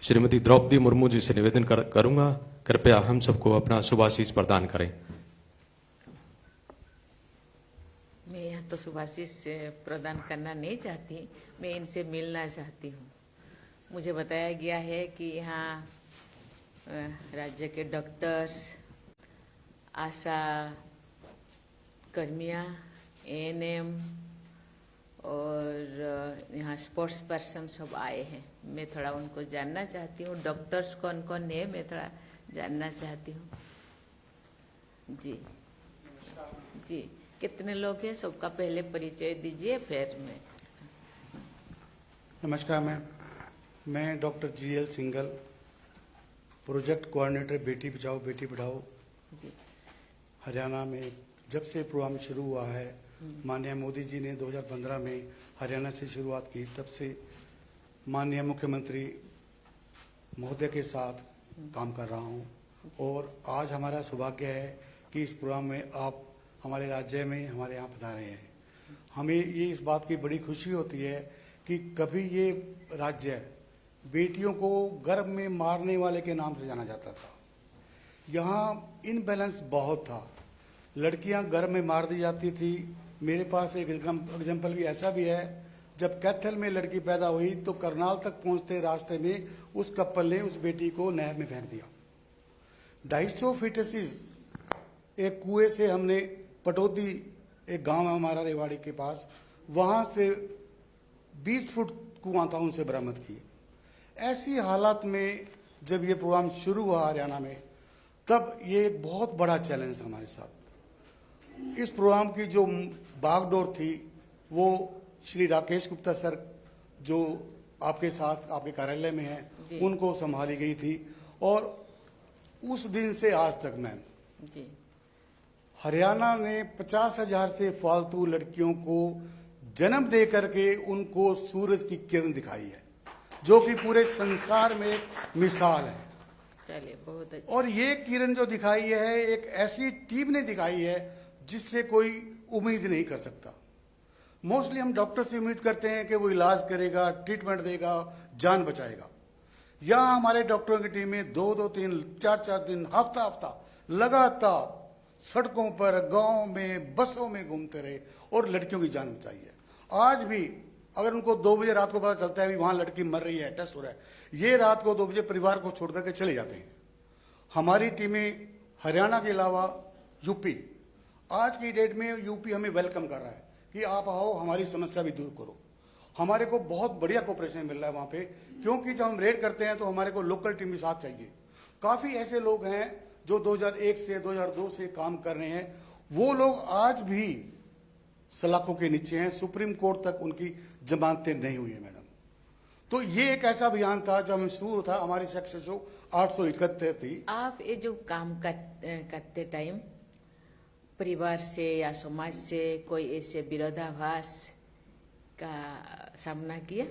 श्रीमती द्रौपदी मुर्मू जी से निवेदन करूंगा, कृपया हम सबको अपना शुभाशीष प्रदान करें। मैं यहाँ तो शुभाशीष प्रदान करना नहीं चाहती, मैं इनसे मिलना चाहती हूँ। मुझे बताया गया है कि यहाँ राज्य के डॉक्टर्स, आशा कर्मियाँ, एएनएम और यहाँ स्पोर्ट्स पर्सन सब आए हैं। मैं थोड़ा उनको जानना चाहती हूँ। डॉक्टर्स कौन कौन है मैं थोड़ा जानना चाहती हूँ। जी जी, कितने लोग हैं सबका पहले परिचय दीजिए, फिर मैं। नमस्कार मैम, मैं doctor GL Singhal, project coordinator Beti Bachao Beti Padhao जी। हरियाणा में जब से प्रोग्राम शुरू हुआ है, माननीय मोदी जी ने 2015 में हरियाणा से शुरुआत की, तब से माननीय मुख्यमंत्री महोदय के साथ काम कर रहा हूं। और आज हमारा सौभाग्य है कि इस प्रोग्राम में आप हमारे राज्य में हमारे यहाँ पधारे हैं। हमें ये इस बात की बड़ी खुशी होती है कि कभी ये राज्य बेटियों को गर्भ में मारने वाले के नाम से जाना जाता था। यहाँ इनबैलेंस बहुत था, लड़कियां गर्भ में मार दी जाती थी। मेरे पास एक एग्जाम्पल भी ऐसा भी है, जब कैथल में लड़की पैदा हुई तो करनाल तक पहुंचते रास्ते में उस कपल ने उस बेटी को नहर में फेंक दिया। 250 फीटसिस एक कुएं से हमने पटौदी, एक गांव है हमारा रेवाड़ी के पास, वहां से 20 फुट कुआं था, उनसे बरामद किए। ऐसी हालात में जब ये प्रोग्राम शुरू हुआ हरियाणा में, तब ये एक बहुत बड़ा चैलेंज था हमारे साथ। इस प्रोग्राम की जो बागडोर थी वो श्री राकेश गुप्ता सर, जो आपके साथ आपके कार्यालय में हैं, उनको संभाली गई थी। और उस दिन से आज तक मैम जी, हरियाणा ने 50,000 से फालतू लड़कियों को जन्म दे करके उनको सूरज की किरण दिखाई है, जो कि पूरे संसार में मिसाल है। चलिए, बहुत अच्छा। और ये किरण जो दिखाई है एक ऐसी टीम ने दिखाई है जिससे कोई उम्मीद नहीं कर सकता। मोस्टली हम डॉक्टर से उम्मीद करते हैं कि वो इलाज करेगा, ट्रीटमेंट देगा, जान बचाएगा। यहाँ हमारे डॉक्टरों की टीम में 2-2, 3, 4 दिन, हफ्ता लगातार सड़कों पर, गांव में, बसों में घूमते रहे और लड़कियों की जान बचाई है। आज भी अगर उनको 2 बजे रात को पता चलता है भी वहां लड़की मर रही है, टेस्ट हो रहा है, ये रात को 2 बजे परिवार को छोड़ करके चले जाते हैं। हमारी टीमें हरियाणा के अलावा यूपी, आज की डेट में यूपी हमें वेलकम कर रहा है कि आप आओ, हमारी समस्या भी दूर करो। हमारे को बहुत बढ़िया कोऑपरेशन मिल रहा है वहां पे, क्योंकि जब हम रेड करते हैं तो हमारे को लोकल टीम भी साथ चाहिए। काफी ऐसे लोग हैं जो 2001 से 2002 से काम कर रहे हैं, वो लोग आज भी सलाखों के नीचे हैं। सुप्रीम कोर्ट तक उनकी जमानतें नहीं हुई है मैडम। तो ये एक ऐसा अभियान था जब हम शुरू था, हमारी सक्सेस 871 थी। आप ये जो काम करते टाइम परिवार से या समाज से कोई ऐसे विरोधाभास का सामना किया?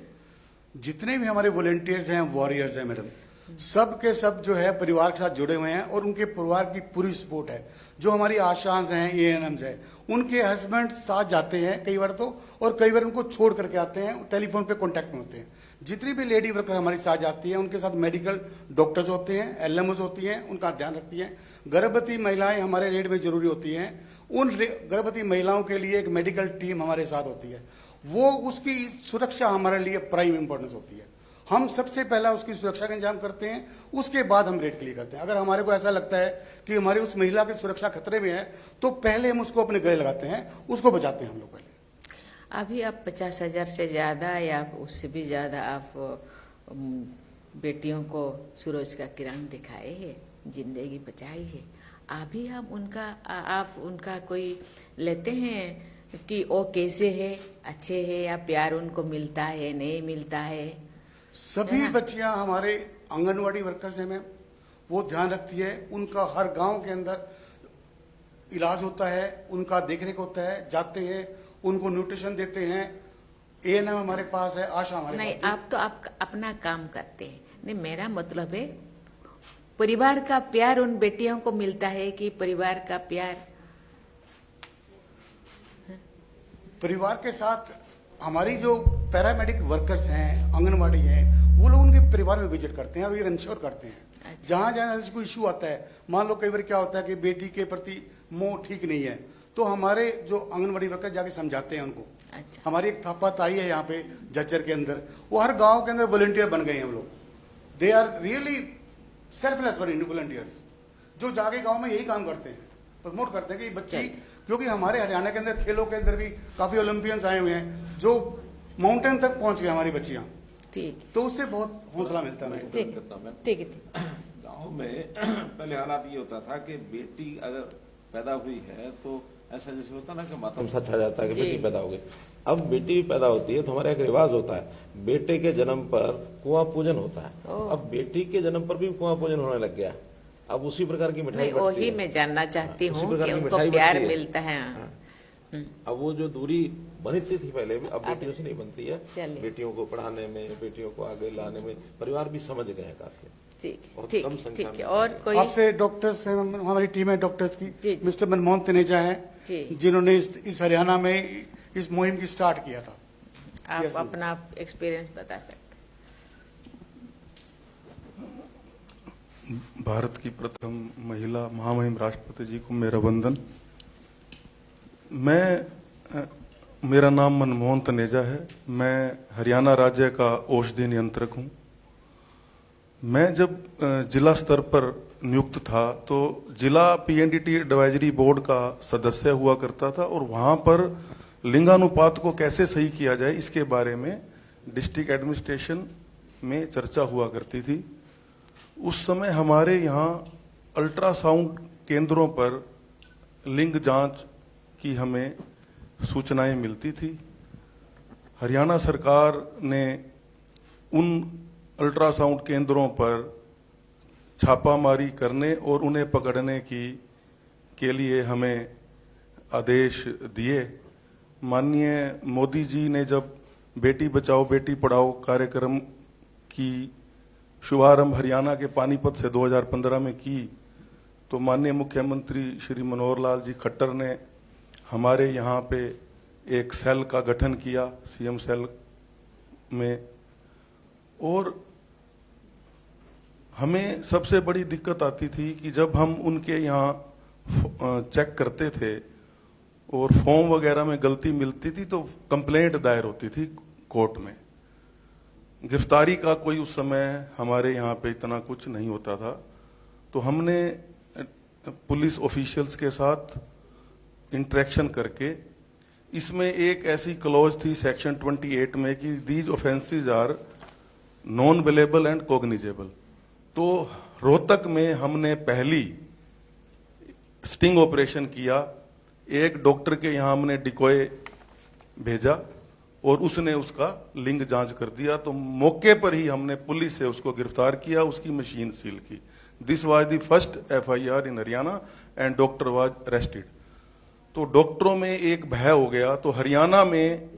जितने भी हमारे वॉलंटियर्स हैं, वॉरियर्स हैं मैडम, सब के सब जो है परिवार के साथ जुड़े हुए हैं और उनके परिवार की पूरी सपोर्ट है। जो हमारी आशाएं हैं, एएनएम्स हैं, उनके हस्बैंड साथ जाते हैं कई बार तो, और कई बार उनको छोड़ करके आते हैं, टेलीफोन पे कांटेक्ट में होते हैं। जितनी भी लेडी वर्कर हमारे साथ जाती हैं, उनके साथ मेडिकल डॉक्टर्स होते हैं, एलएमओज होती हैं, उनका ध्यान रखती हैं। गर्भवती महिलाएं हमारे रेड में जरूरी होती हैं, उन गर्भवती महिलाओं के लिए एक मेडिकल टीम हमारे साथ होती है। वो उसकी सुरक्षा हमारे लिए प्राइम इंपॉर्टेंस होती है। हम सबसे पहला उसकी सुरक्षा का इंतजाम करते हैं, उसके बाद हम रेड के लिए करते हैं। अगर हमारे को ऐसा लगता है कि हमारी उस महिला की सुरक्षा खतरे में है तो पहले हम उसको अपने गले लगाते हैं, उसको बचाते हैं हम लोग पहले। अभी आप 50,000 से ज्यादा या उससे भी ज्यादा आप बेटियों को सूरज का किरण दिखाए है, जिंदगी बचाई है। अभी आप उनका कोई लेते हैं कि वो कैसे है, अच्छे है या प्यार उनको मिलता है, नहीं मिलता है? सभी बच्चियां हमारे आंगनवाड़ी वर्कर्स हैं मैम, वो ध्यान रखती है। उनका हर गांव के अंदर इलाज होता है, उनका देखरेख होता है, जाते हैं, उनको न्यूट्रिशन देते हैं। एएनएम हमारे पास है, आशा हमारे पास। नहीं, आप तो आप अपना काम करते हैं। नहीं, मेरा मतलब है परिवार का प्यार उन बेटियों को मिलता है कि परिवार का प्यार परिवार के साथ हमारी जो पैरामेडिक वर्कर्स हैं, आंगनवाड़ी हैं, वो लोग उनके परिवार में विजिट करते हैं और ये इंश्योर करते हैं। अच्छा। जहां जहां ऐसा कोई इशू आता है, मान लो कई बार क्या होता है कि बेटी के प्रति मोह ठीक नहीं है, तो हमारे जो आंगनबाड़ी वर्कर जाके समझाते हैं उनको। अच्छा। हमारी एक थापा ताई है यहाँ पे झज्जर के अंदर, वो हर गांव के अंदर वॉलंटियर बन गए हैं हम लोग। They are really selfless volunteers, जो जाके गांव में यही काम करते हैं, प्रमोट करते हैं कि बच्ची, क्योंकि हमारे हरियाणा के अंदर खेलों के अंदर भी काफी ओलंपियंस आए हुए हैं जो माउंटेन तक पहुंच गए हमारी बच्चियां, ठीक तो उससे बहुत हौसला मिलता है। ठीक ठीक है। गांव में पहले हालात ये होता था कि बेटी अगर पैदा हुई है तो ऐसा जैसे होता ना कि मातम सा छा जाता है कि जी। बेटी पैदा हो गई। अब बेटी भी पैदा होती है तो हमारा एक रिवाज होता है, बेटे के जन्म पर कुआं पूजन होता है। अब बेटी के जन्म पर भी कुआं पूजन होने लग गया। अब उसी प्रकार की मिठाई नहीं, बंटती वही है। मैं जानना चाहती उसी हूँ प्रकार कि की उनको मिठाई प्यार बनती है। मिलता है। हाँ। अब वो जो दूरी बनती थी पहले भी, अब बेटियों से नहीं बनती है। चलिए। बेटियों को पढ़ाने में, बेटियों को आगे लाने में परिवार भी समझ गए हैं काफी। ठीक बहुत ठीक कम संख्या ठीक है। में। और कोई आपसे डॉक्टर्स हैं, हमारी टीम है डॉक्टर्स जी, की, जी। मिस्टर मनमोहन तनेजा है जी। जिन्होंने इस हरियाणा में इस मुहिम की स्टार्ट किया था। आप Yes, ma'am. अपना एक्सपीरियंस बता सकते भारत की प्रथम महिला महामहिम राष्ट्रपति जी को मेरा वंदन। मेरा नाम मनमोहन तनेजा है। मैं हरियाणा राज्य का औषधि नियंत्रक हूं। मैं जब जिला स्तर पर नियुक्त था तो जिला पीएनडीटी एडवाइजरी बोर्ड का सदस्य हुआ करता था और वहां पर लिंगानुपात को कैसे सही किया जाए इसके बारे में डिस्ट्रिक्ट एडमिनिस्ट्रेशन में चर्चा हुआ करती थी। उस समय हमारे यहाँ अल्ट्रासाउंड केंद्रों पर लिंग जांच की हमें सूचनाएं मिलती थी। हरियाणा सरकार ने उन अल्ट्रासाउंड केंद्रों पर छापामारी करने और उन्हें पकड़ने के लिए हमें आदेश दिए। माननीय मोदी जी ने जब बेटी बचाओ बेटी पढ़ाओ कार्यक्रम की शुभारंभ हरियाणा के पानीपत से 2015 में की, तो माननीय मुख्यमंत्री श्री मनोहर लाल जी खट्टर ने हमारे यहाँ पे एक सेल का गठन किया, सीएम सेल में। और हमें सबसे बड़ी दिक्कत आती थी कि जब हम उनके यहाँ चेक करते थे और फॉर्म वगैरह में गलती मिलती थी तो कंप्लेंट दायर होती थी कोर्ट में। गिरफ्तारी का कोई उस समय हमारे यहाँ पे इतना कुछ नहीं होता था। तो हमने पुलिस ऑफिशियल्स के साथ इंटरेक्शन करके, इसमें एक ऐसी क्लॉज थी सेक्शन 28 में कि these offences are non available and cognizable. तो रोहतक में हमने पहली स्टिंग ऑपरेशन किया। एक डॉक्टर के यहाँ हमने डिकॉय भेजा और उसने उसका लिंग जांच कर दिया। तो मौके पर ही हमने पुलिस से उसको गिरफ्तार किया, उसकी मशीन सील की। This was the first FIR in Haryana and doctor was arrested. तो डॉक्टरों में एक भय हो गया। तो हरियाणा में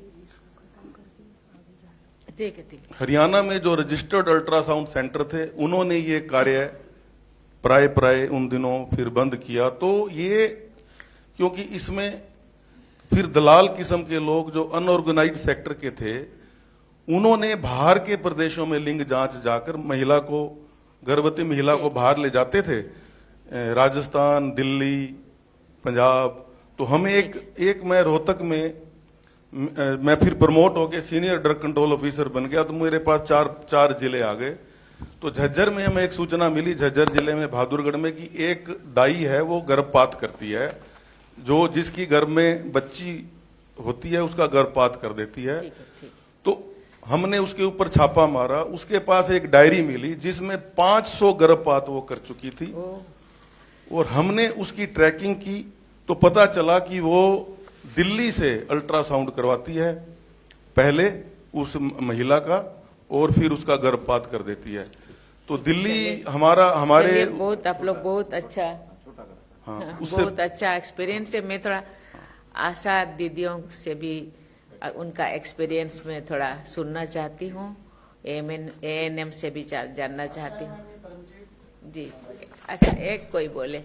ठीक है। हरियाणा में जो रजिस्टर्ड अल्ट्रासाउंड सेंटर थे उन्होंने ये कार्य प्राय उन दिनों फिर बंद किया। तो ये क्योंकि इसमें फिर दलाल किस्म के लोग जो अनऑर्गेनाइज्ड सेक्टर के थे, उन्होंने बाहर के प्रदेशों में लिंग जांच जाकर महिला को, गर्भवती महिला को बाहर ले जाते थे, राजस्थान, दिल्ली, पंजाब। तो हमें एक मैं रोहतक में मैं फिर प्रमोट होके सीनियर ड्रग कंट्रोल ऑफिसर बन गया। तो मेरे पास चार जिले आ गए। तो झज्जर में हमें एक सूचना मिली, झज्जर जिले में बहादुरगढ़ में, कि एक दाई है वो गर्भपात करती है, जो जिसकी गर्भ में बच्ची होती है उसका गर्भपात कर देती है। तो हमने उसके ऊपर छापा मारा। उसके पास एक डायरी मिली जिसमें 500 गर्भपात वो कर चुकी थी। और हमने उसकी ट्रैकिंग की तो पता चला कि वो दिल्ली से अल्ट्रासाउंड करवाती है पहले उस महिला का और फिर उसका गर्भपात कर देती है। तो दिल्ली हमारे बहुत, आप लोग बहुत अच्छा, हाँ, बहुत अच्छा एक्सपीरियंस है। मैं थोड़ा आशा दीदियों से भी उनका एक्सपीरियंस में थोड़ा सुनना चाहती हूँ, ANM से भी जानना चाहती हूँ। जी अच्छा, एक कोई बोले,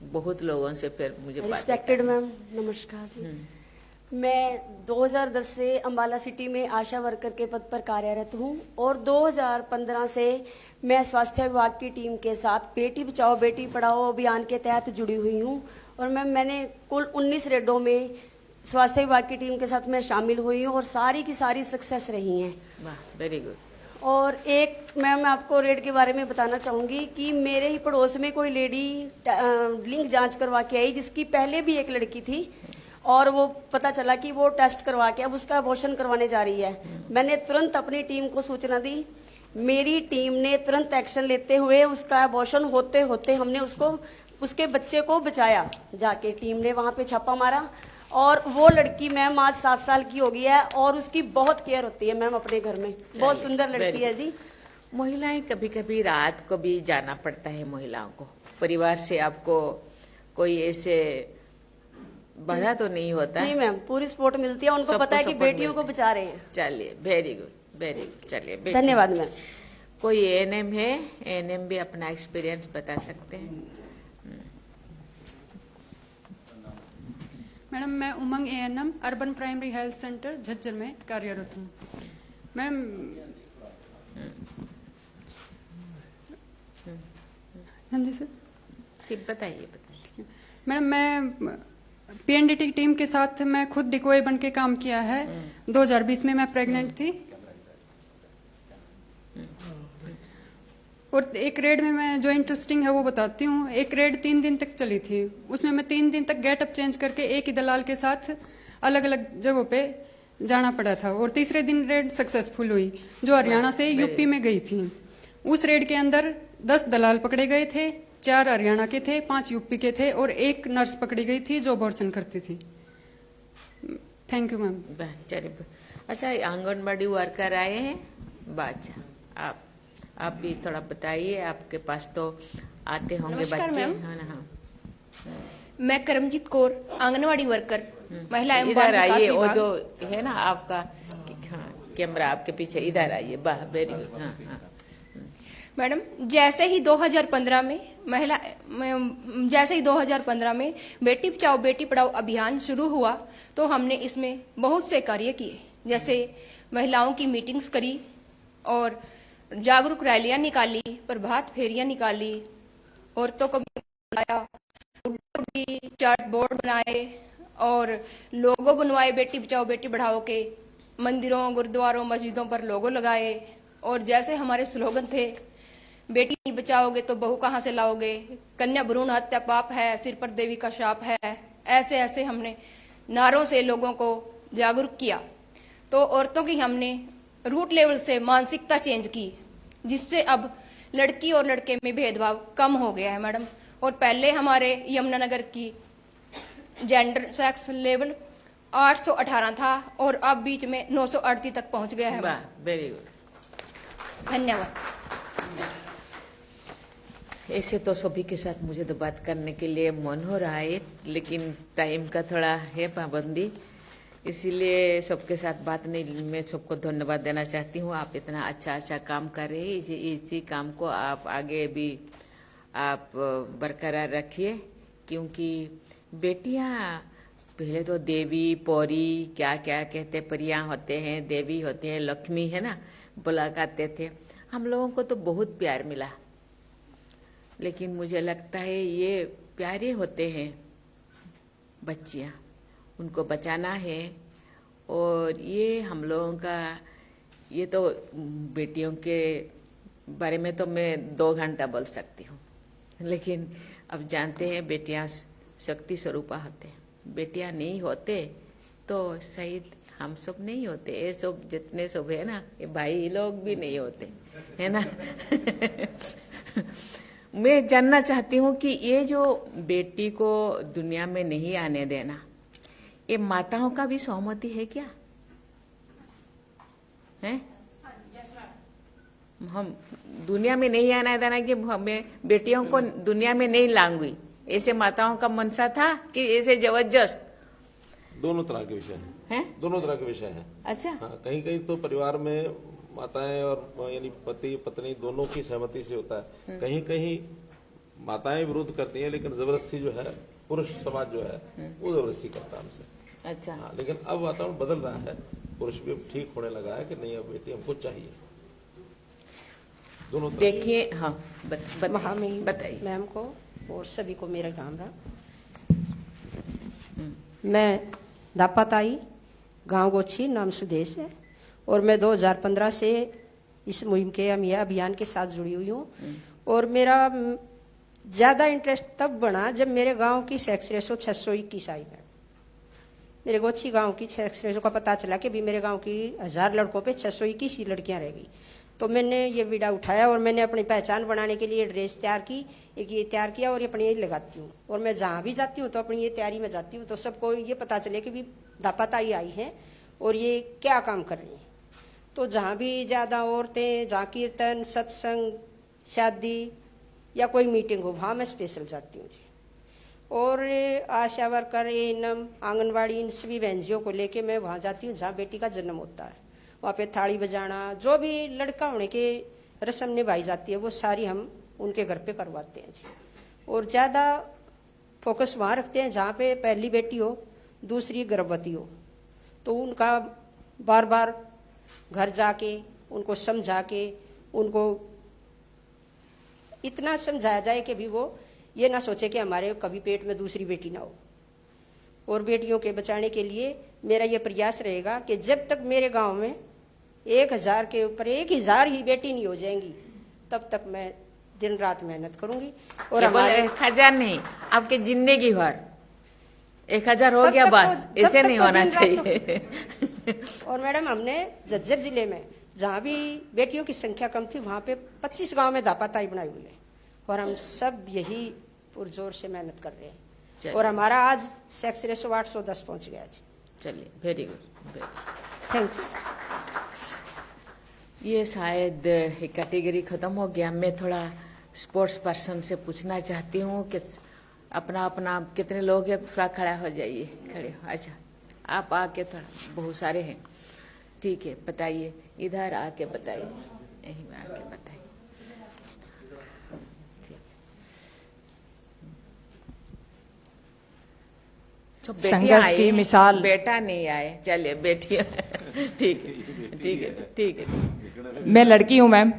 बहुत लोगों से फिर मुझे रिस्पेक्टेड मैम, नमस्कार जी। मैं 2010 से अंबाला सिटी में आशा वर्कर के पद पर कार्यरत हूं और 2015 से मैं स्वास्थ्य विभाग की टीम के साथ बेटी बचाओ बेटी पढ़ाओ अभियान के तहत जुड़ी हुई हूं और मैंने कुल 19 रेडों में स्वास्थ्य विभाग की टीम के साथ मैं शामिल हुई हूं और सारी की सारी सक्सेस रही हैं। वाह, वेरी गुड। और एक मैं आपको रेड के बारे में बताना चाहूंगी कि मेरे ही पड़ोस में कोई लेडी लिंग जांच करवा के आई जिसकी पहले भी एक लड़की थी और वो पता चला कि वो टेस्ट करवा के अब उसका अबॉर्शन करवाने जा रही है। मैंने तुरंत अपनी टीम को सूचना दी, मेरी टीम ने तुरंत एक्शन लेते हुए उसका अबॉर्शन होते होते हमने उसके बच्चे को बचाया। जाके टीम ने वहां पे छापा मारा और वो लड़की मैम आज 7 साल की हो गई है और उसकी बहुत केयर होती है मैम अपने घर में। बहुत सुंदर लड़की है जी। महिलाएं कभी कभी रात को भी जाना पड़ता है महिलाओं को, परिवार से आपको कोई ऐसे बाधा तो नहीं होता? नहीं मैम, पूरी सपोर्ट मिलती है, उनको पता है कि बेटियों को बचा रहे हैं। चलिए, वेरी गुड, वेरी गुड। चलिए, धन्यवाद मैम। कोई एएनएम है? एएनएम भी अपना एक्सपीरियंस बता सकते हैं। मैडम, मैं उमंग ANM urban primary health centre Jhajjar में कार्यरत हूँ। मैम, हाँ जी सर, ठीक, बताइए। मैडम, मैं पीएनडीटी की टीम के साथ मैं खुद डिकोई बन के काम किया है। 2020 में मैं प्रेग्नेंट थी और एक रेड में मैं जो इंटरेस्टिंग है वो बताती हूँ। एक रेड 3 दिन तक चली थी, उसमें मैं 3 दिन तक गेटअप चेंज करके एक ही दलाल के साथ अलग अलग जगहों पे जाना पड़ा था और तीसरे दिन रेड सक्सेसफुल हुई जो हरियाणा से यूपी में गई थी। उस रेड के अंदर 10 दलाल पकड़े गए थे, 4 हरियाणा के थे, 5 यूपी के थे और 1 नर्स पकड़ी गई थी जो अबॉर्शन करती थी। Thank you ma'am. चलिए, अच्छा, आंगनबाड़ी वर्कर आए हैं? अच्छा, आप भी थोड़ा बताइए, आपके पास तो आते होंगे बच्चे। हाँ, मैं करमजीत कौर, आंगनवाड़ी वर्कर, महिला एवं इधर बाल विकास आइए, वो विभाग। जो है ना आपका, हाँ, कैमरा आपके पीछे, इधर आइए। वाह, वेरी गुड। हाँ। मैडम, जैसे ही 2015 में बेटी बचाओ बेटी पढ़ाओ अभियान शुरू हुआ तो हमने इसमें बहुत से कार्य किए, जैसे महिलाओं की मीटिंग्स करी और जागरूक रैलियां निकाली, प्रभात फेरियां निकाली, औरतों को बुलाया, चार्ट बोर्ड बनाए और लोगो बनवाए बेटी बचाओ बेटी पढ़ाओ के, मंदिरों गुरुद्वारों मस्जिदों पर लोगो लगाए और जैसे हमारे स्लोगन थे, बेटी नहीं बचाओगे तो बहू कहाँ से लाओगे, कन्या भ्रूण हत्या पाप है, सिर पर देवी का शाप है, ऐसे ऐसे हमने नारों से लोगों को जागरूक किया। तो औरतों की हमने रूट लेवल से मानसिकता चेंज की, जिससे अब लड़की और लड़के में भेदभाव कम हो गया है मैडम। और पहले हमारे यमुनानगर की जेंडर सेक्स लेवल 818 था और अब बीच में 938 तक पहुंच गया है। वाह, वेरी गुड, धन्यवाद। ऐसे तो सभी के साथ मुझे तो बात करने के लिए मन हो रहा है, लेकिन टाइम का थोड़ा है पाबंदी, इसीलिए सबके साथ बात नहीं। मैं सबको धन्यवाद देना चाहती हूँ, आप इतना अच्छा काम कर रहे हैं। इसी काम को आप आगे भी आप बरकरार रखिए, क्योंकि बेटियां पहले तो देवी पौरी क्या क्या कहते, परियां होते हैं, देवी होते हैं, लक्ष्मी है ना, बुला करते थे। हम लोगों को तो बहुत प्यार मिला, लेकिन मुझे लगता है ये प्यारे होते हैं बच्चियां, उनको बचाना है। और ये हम लोगों का, ये तो बेटियों के बारे में तो मैं 2 घंटा बोल सकती हूँ, लेकिन अब जानते हैं बेटियां शक्ति स्वरूपा होते हैं। बेटियां नहीं होते तो शायद हम सब नहीं होते, ये सब जितने सब है ना, ये भाई लोग भी नहीं होते, है ना। मैं जानना चाहती हूँ कि ये जो बेटी को दुनिया में नहीं आने देना, ये माताओं का भी सहमति है क्या? है? हम दुनिया में नहीं आने देना कि हमें बेटियों को दुनिया में नहीं लाऊंगी, ऐसे माताओं का मनसा था कि ऐसे जबरदस्त? दोनों तरह के विषय हैं, दोनों तरह के विषय हैं। अच्छा, हाँ, कहीं कहीं तो परिवार में माताएं और यानी पति पत्नी दोनों की सहमति से होता है, कहीं कहीं माताएं विरोध करती हैं, लेकिन जबरदस्ती जो है पुरुष समाज जो है वो जबरदस्ती करता है हमसे। अच्छा हाँ, लेकिन अब वातावरण बदल रहा है, पुरुष भी अब ठीक होने लगा है कि नहीं अब बेटी हमको चाहिए, दोनों तरफ। देखिए हाँ महामहिम बताइए मैम को और सभी को मेरा राम राम। मैं दापाताई, गांव गोछी, नाम सुदेश है, और मैं 2015 से इस मुहिम के अभियान के साथ जुड़ी हुई हूँ। और मेरा ज्यादा इंटरेस्ट तब बना जब मेरे गांव की सेक्स रेशो 621 आई है। मेरे गोछी गांव की सेक्स रेशो का पता चला कि भी मेरे गांव की 1000 लड़कों पे 621 ही लड़कियां रह गई। तो मैंने ये बीड़ा उठाया और मैंने अपनी पहचान बनाने के लिए ड्रेस तैयार की, एक ये तैयार किया और ये अपनी यही लगाती हूँ। और मैं जहाँ भी जाती हूँ तो अपनी ये तैयारी में जाती हूँ तो सबको ये पता चले कि भी दापाताई आई हैं और ये क्या काम कर रही हैं। तो जहाँ भी ज़्यादा औरतें, जहाँ कीर्तन, सत्संग, शादी या कोई मीटिंग हो, वहाँ मैं स्पेशल जाती हूँ जी। और आशा वर्कर, एएनएम, आंगनवाड़ी, इन सभी बहनजियों को लेके मैं वहाँ जाती हूँ जहाँ बेटी का जन्म होता है। वहाँ पे थाली बजाना, जो भी लड़का होने के रस्म निभाई जाती है वो सारी हम उनके घर पे करवाते हैं जी। और ज़्यादा फोकस वहाँ रखते हैं जहाँ पे पहली बेटी हो, दूसरी गर्भवती हो, तो उनका बार बार घर जाके उनको समझा के उनको इतना समझाया जाए कि भी वो ये ना सोचे कि हमारे कभी पेट में दूसरी बेटी ना हो। और बेटियों के बचाने के लिए मेरा ये प्रयास रहेगा कि जब तक मेरे गांव में 1000 के ऊपर 1000 ही बेटी नहीं हो जाएंगी तब तक मैं दिन रात मेहनत करूंगी। और हमारे 1000 नहीं, आपके जिंदगी भर 1000 हो गया बस, ऐसे नहीं होना चाहिए। और मैडम हमने झज्जर जिले में जहाँ भी बेटियों की संख्या कम थी वहाँ पे 25 गांव में दापाताई बनाई हुई है और हम सब यही पुरजोर से मेहनत कर रहे हैं। और हमारा आज सेक्स रेशो 810 पहुंच गया जी। चलिए वेरी गुड, थैंक यू। ये शायद कैटेगरी खत्म हो गया। मैं थोड़ा स्पोर्ट्स पर्सन से पूछना चाहती हूँ कि अपना अपना कितने लोग हैं, थोड़ा खड़ा हो जाइए, खड़े हो। अच्छा आप आके थोड़ा, बहुत सारे हैं, ठीक है, बताइए, इधर आके बताइए, यहीं में आके बताइए। तो संघर्ष की मिसाल, बेटा नहीं आए, चलिए बेटियां ठीक है ठीक है ठीक है। मैं लड़की हूँ मैम।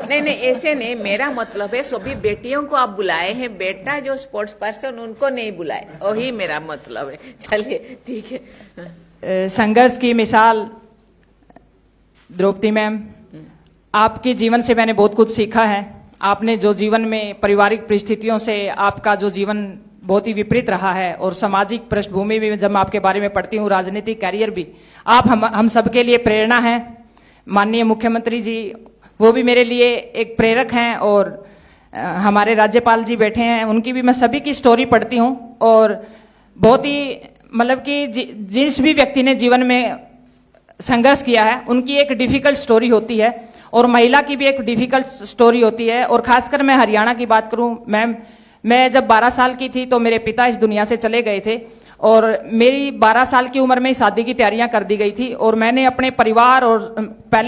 नहीं ऐसे नहीं, मेरा मतलब है सभी बेटियों को आप बुलाए हैं, बेटा जो स्पोर्ट्स पर्सन उनको नहीं बुलाए, वही मेरा मतलब है। चलिए ठीक है। संघर्ष की मिसाल द्रौपदी मैम, आपके जीवन से मैंने बहुत कुछ सीखा है। आपने जो जीवन में पारिवारिक परिस्थितियों से आपका जो जीवन बहुत ही विपरीत रहा है और सामाजिक पृष्ठभूमि में जब मैं आपके बारे में पढ़ती हूँ, राजनीतिक कैरियर भी, आप हम सबके लिए प्रेरणा हैं। माननीय मुख्यमंत्री जी वो भी मेरे लिए एक प्रेरक हैं और हमारे राज्यपाल जी बैठे हैं, उनकी भी मैं सभी की स्टोरी पढ़ती हूँ और बहुत ही मतलब कि जिस भी व्यक्ति ने जीवन में संघर्ष किया है उनकी एक डिफिकल्ट स्टोरी होती है और महिला की भी एक डिफिकल्ट स्टोरी होती है। और खासकर मैं हरियाणा की बात करूं मैम, मैं जब 12 साल की थी तो मेरे पिता इस दुनिया से चले गए थे और मेरी 12 साल की उम्र में शादी की तैयारियां कर दी गई थी और मैंने अपने परिवार और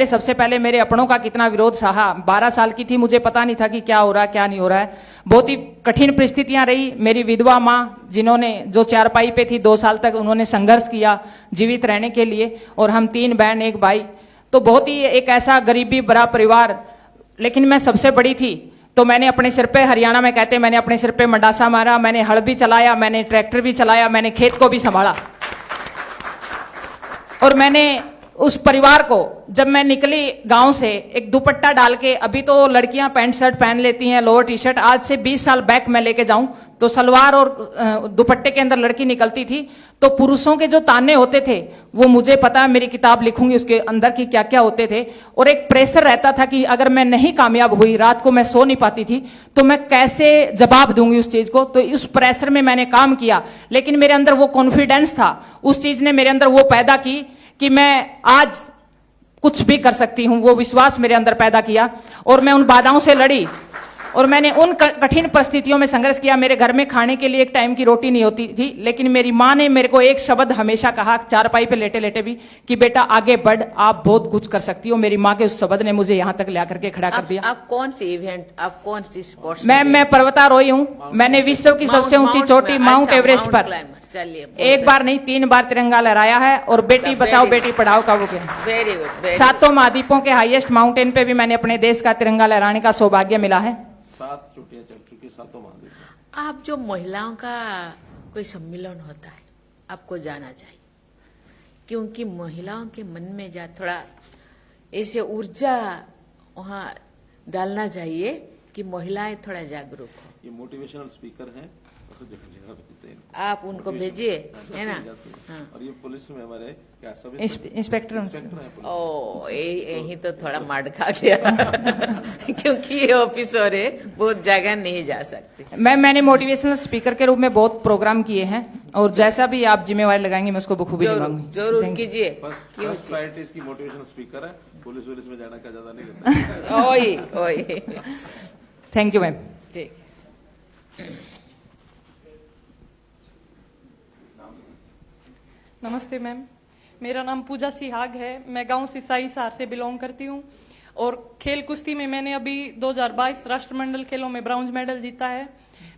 सबसे पहले मेरे अपनों का कितना विरोध सहा। 12 साल की थी, मुझे पता नहीं था कि क्या हो रहा है क्या नहीं हो रहा है। बहुत ही कठिन परिस्थितियां रही। मेरी विधवा माँ जिन्होंने जो चारपाई पे थी 2 साल तक, उन्होंने संघर्ष किया जीवित रहने के लिए, और हम 3 बहन 1 भाई, तो बहुत ही एक ऐसा गरीबी भरा परिवार। लेकिन मैं सबसे बड़ी थी तो मैंने अपने सिर पे, हरियाणा में कहते हैं, मैंने अपने सिर पे मंडासा मारा, मैंने हल भी चलाया, मैंने ट्रैक्टर भी चलाया, मैंने खेत को भी संभाला। और मैंने उस परिवार को, जब मैं निकली गांव से एक दुपट्टा डाल के, अभी तो लड़कियां पैंट शर्ट पहन लेती हैं, लोअर टी शर्ट, आज से 20 साल बैक मैं लेके जाऊं तो सलवार और दुपट्टे के अंदर लड़की निकलती थी तो पुरुषों के जो ताने होते थे वो मुझे पता है, मेरी किताब लिखूंगी उसके अंदर की क्या क्या होते थे। और एक प्रेशर रहता था कि अगर मैं नहीं कामयाब हुई, रात को मैं सो नहीं पाती थी, तो मैं कैसे जवाब दूंगी उस चीज को। तो उस प्रेशर में मैंने काम किया, लेकिन मेरे अंदर वो कॉन्फिडेंस था, उस चीज ने मेरे अंदर वो पैदा की कि मैं आज कुछ भी कर सकती हूं, वो विश्वास मेरे अंदर पैदा किया और मैं उन बाधाओं से लड़ी। और मैंने उन कठिन परिस्थितियों में संघर्ष किया। मेरे घर में खाने के लिए एक टाइम की रोटी नहीं होती थी, लेकिन मेरी माँ ने मेरे को एक शब्द हमेशा कहा, चारपाई पे लेटे लेटे भी, कि बेटा आगे बढ़, आप बहुत कुछ कर सकती हो। मेरी माँ के उस शब्द ने मुझे यहाँ तक ला करके खड़ा कर दिया। आप कौन सी इवेंट, आप कौन सी स्पोर्ट्स? मैं पर्वतारोही हूँ। मैंने विश्व की सबसे ऊंची चोटी माउंट एवरेस्ट पर चलिए, एक बार नहीं 3 बार तिरंगा लहराया है, और बेटी बचाओ बेटी पढ़ाओ का वो किया। Very good. सातों महाद्वीपों के हाईएस्ट माउंटेन पे भी मैंने अपने देश का तिरंगा लहराने का सौभाग्य मिला है। 7 चोटियां चढ़ चुकी, 7 महाद्वीप। आप जो महिलाओं का कोई सम्मेलन होता है, आपको जाना चाहिए, क्योंकि महिलाओं के मन में जा थोड़ा ऐसे ऊर्जा वहाँ डालना चाहिए कि महिलाएं थोड़ा जागरूक हो। ये मोटिवेशनल स्पीकर हैं, जगह जगह मिलते हैं। आप उनको भेजिए, है ना? हाँ। और ये पुलिस में हमारे क्या सब इंस्पेक्टर हैं। ओ यही तो थोड़ा मार खा गया क्योंकि ये ऑफिसर है, बहुत जगह नहीं जा सकते। मैंने मोटिवेशनल स्पीकर के रूप में बहुत प्रोग्राम किए हैं, और जैसा भी आप जिम्मेवारी लगाएंगे मैं उसको बखूबी निभाऊंगी। जरूर कीजिए। फर्स्ट प्रायोरिटी इसकी मोटिवेशनल स्पीकर है, पुलिस वुलिस में जाना का ज्यादा नहीं करता। ओए थैंक यू मैम। ठीक। नमस्ते मैम, मेरा नाम पूजा सिहाग है। मैं गांव सिसाई सार से बिलोंग करती हूं, और खेल कुश्ती में मैंने अभी 2022 राष्ट्रमंडल खेलों में ब्रॉन्ज मेडल जीता है।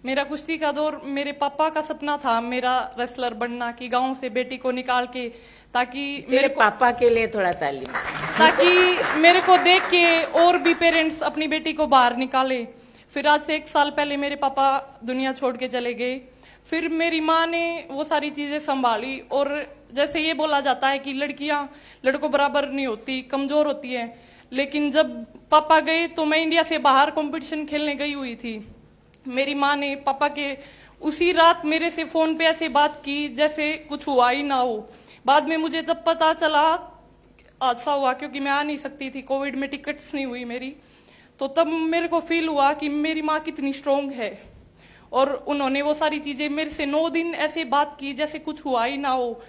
मेरा कुश्ती का दौर, मेरे पापा का सपना था मेरा रेसलर बनना, कि गांव से बेटी को निकाल के, ताकि मेरे पापा के लिए थोड़ा तालीम, ताकि मेरे को देख के और भी पेरेंट्स अपनी बेटी को बाहर निकाले। फिर आज से 1 साल पहले मेरे पापा दुनिया छोड़ के चले गए। फिर मेरी माँ ने वो सारी चीजें संभाली, और जैसे ये बोला जाता है कि लड़कियां लड़कों बराबर नहीं होती, कमजोर होती है, लेकिन जब पापा गए तो मैं इंडिया से बाहर कंपटीशन खेलने गई हुई थी। मेरी माँ ने पापा के उसी रात मेरे से फोन पे ऐसे बात की जैसे कुछ हुआ ही ना हो। बाद में मुझे जब पता चला, हादसा हुआ क्योंकि मैं आ नहीं सकती थी, कोविड में टिकट्स नहीं हुई मेरी, तो तब मेरे को फील हुआ कि मेरी माँ कितनी स्ट्रोंग है। और उन्होंने वो सारी चीजें मेरे से 9 दिन ऐसे बात की जैसे कुछ हुआ ही ना हो।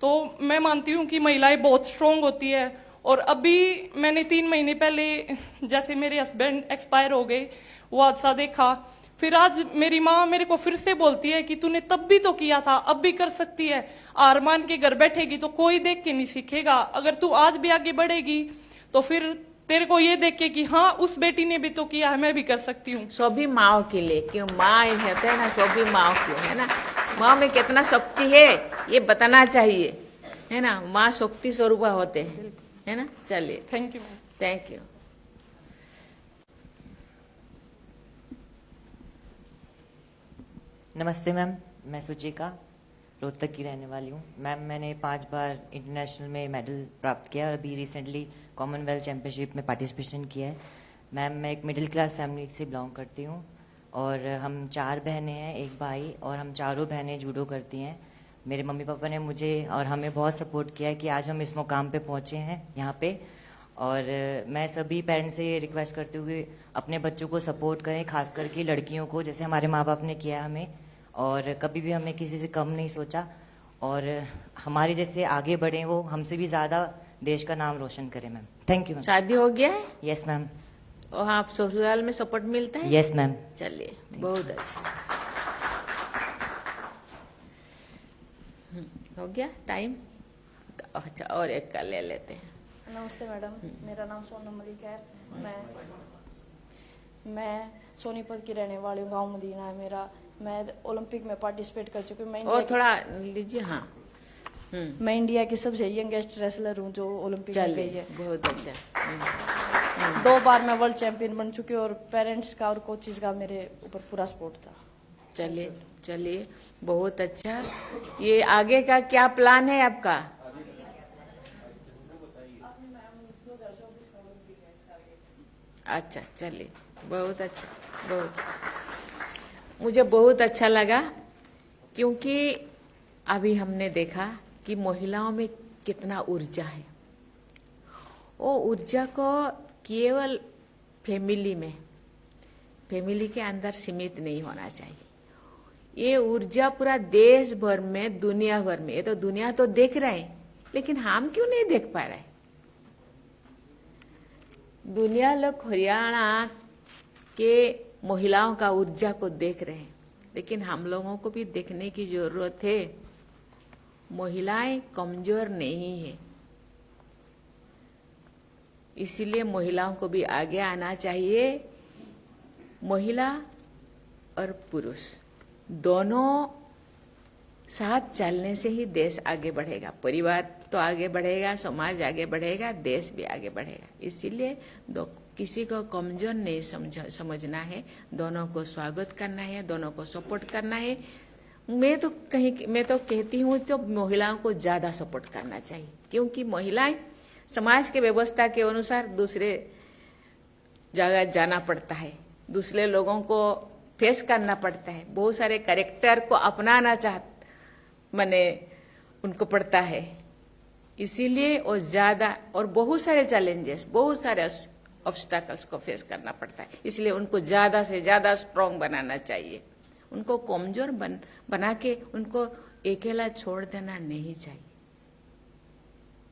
तो मैं मानती हूँ कि महिलाएं बहुत स्ट्रोंग होती है। और अभी मैंने 3 महीने पहले, जैसे मेरे हस्बैंड एक्सपायर हो गए, वो हादसा देखा। फिर आज मेरी माँ मेरे को फिर से बोलती है कि तूने तब भी तो किया था, अब भी कर सकती है। हार मान के घर बैठेगी तो कोई देख के नहीं सीखेगा, अगर तू आज भी आगे बढ़ेगी तो फिर तेरे को ये देख के कि हाँ उस बेटी ने भी तो किया है, मैं भी कर सकती हूँ। सभी माओ के लिए, क्यों माँ कहते हैं ना, सभी माओ के, है ना? माँ में कितना शक्ति है ये बताना चाहिए, है ना? माँ शक्ति स्वरूप होते हैं, है ना? चलिए, थैंक यू। Thank you. नमस्ते मैम, मैं सुचिका रोहतक की रहने वाली हूँ। मैम मैंने 5 बार इंटरनेशनल में मेडल प्राप्त किया, और अभी रिसेंटली कॉमनवेल्थ चैंपियनशिप में पार्टिसिपेशन किया है। मैम मैं एक मिडिल क्लास फैमिली से बिलोंग करती हूँ, और हम 4 बहनें हैं, 1 भाई, और हम चारों बहनें जूडो करती हैं। मेरे मम्मी पापा ने मुझे और हमें बहुत सपोर्ट किया है कि आज हम इस मुकाम पे पहुँचे हैं यहाँ पे। और मैं सभी पेरेंट्स से ये रिक्वेस्ट करते हुए अपने बच्चों को सपोर्ट करें, खास करके लड़कियों को, जैसे हमारे माँ बाप ने किया हमें, और कभी भी हमने किसी से कम नहीं सोचा, और हमारे जैसे आगे बढ़े, वो हमसे भी ज्यादा देश का नाम रोशन करें। Ma'am thank you. मैम शादी हो गया है? Yes ma'am. और आप ससुराल में सपोर्ट मिलता है? Yes ma'am. चलिए, बहुत अच्छा। हो गया टाइम? अच्छा, और एक का ले लेते हैं। नमस्ते मैडम, मेरा नाम सोनम मलिक है। मैं सोनीपत की रहने वाली हूँ, गाँव मदीना है मेरा। मैं ओलंपिक में पार्टिसिपेट कर चुकी हूँ। और थोड़ा लीजिए। हाँ, मैं इंडिया की सबसे यंगेस्ट रेसलर हूँ जो ओलंपिक में गई है। बहुत अच्छा। 2 बार मैं वर्ल्ड चैंपियन बन चुकी हूँ, और पेरेंट्स का और कोचेस का मेरे ऊपर पूरा सपोर्ट था। चलिए चलिए, बहुत अच्छा। ये आगे का क्या प्लान है आपका? अच्छा, चलिए, बहुत अच्छा। बहुत, मुझे बहुत अच्छा लगा, क्योंकि अभी हमने देखा कि महिलाओं में कितना ऊर्जा है। वो ऊर्जा को केवल फैमिली के अंदर सीमित नहीं होना चाहिए। ये ऊर्जा पूरा देश भर में, दुनिया भर में, ये तो दुनिया तो देख रहे हैं, लेकिन हम क्यों नहीं देख पा रहे? दुनिया लोग हरियाणा के महिलाओं का ऊर्जा को देख रहे हैं, लेकिन हम लोगों को भी देखने की जरूरत है। महिलाएं कमजोर नहीं है, इसीलिए महिलाओं को भी आगे आना चाहिए। महिला और पुरुष दोनों साथ चलने से ही देश आगे बढ़ेगा, परिवार तो आगे बढ़ेगा, समाज आगे बढ़ेगा, देश भी आगे बढ़ेगा। इसीलिए किसी को कमजोर नहीं समझना है, दोनों को स्वागत करना है, दोनों को सपोर्ट करना है। मैं तो कहती हूँ तो महिलाओं को ज्यादा सपोर्ट करना चाहिए, क्योंकि महिलाएं समाज के व्यवस्था के अनुसार दूसरे जगह जाना पड़ता है, दूसरे लोगों को फेस करना पड़ता है, बहुत सारे कैरेक्टर को अपनाना उनको पड़ता है। इसीलिए वो ज्यादा और बहुत सारे चैलेंजेस, बहुत सारे ऑब्स्टैकल्स को फेस करना पड़ता है। इसलिए उनको ज्यादा से ज्यादा स्ट्रांग बनाना चाहिए, उनको कमजोर बना के उनको अकेला छोड़ देना नहीं चाहिए।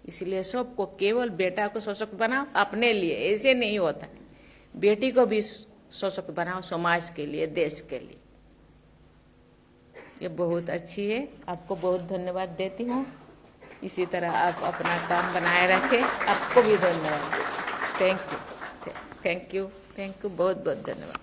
इसलिए सबको केवल बेटा को सशक्त बनाओ अपने लिए, ऐसे नहीं होता। बेटी को भी सशक्त बनाओ समाज के लिए, देश के लिए। ये बहुत अच्छी है, आपको बहुत धन्यवाद देती हूँ। इसी तरह आप अपना काम बनाए रखें, आपको भी धन्यवाद। थैंक यू, बहुत बहुत धन्यवाद।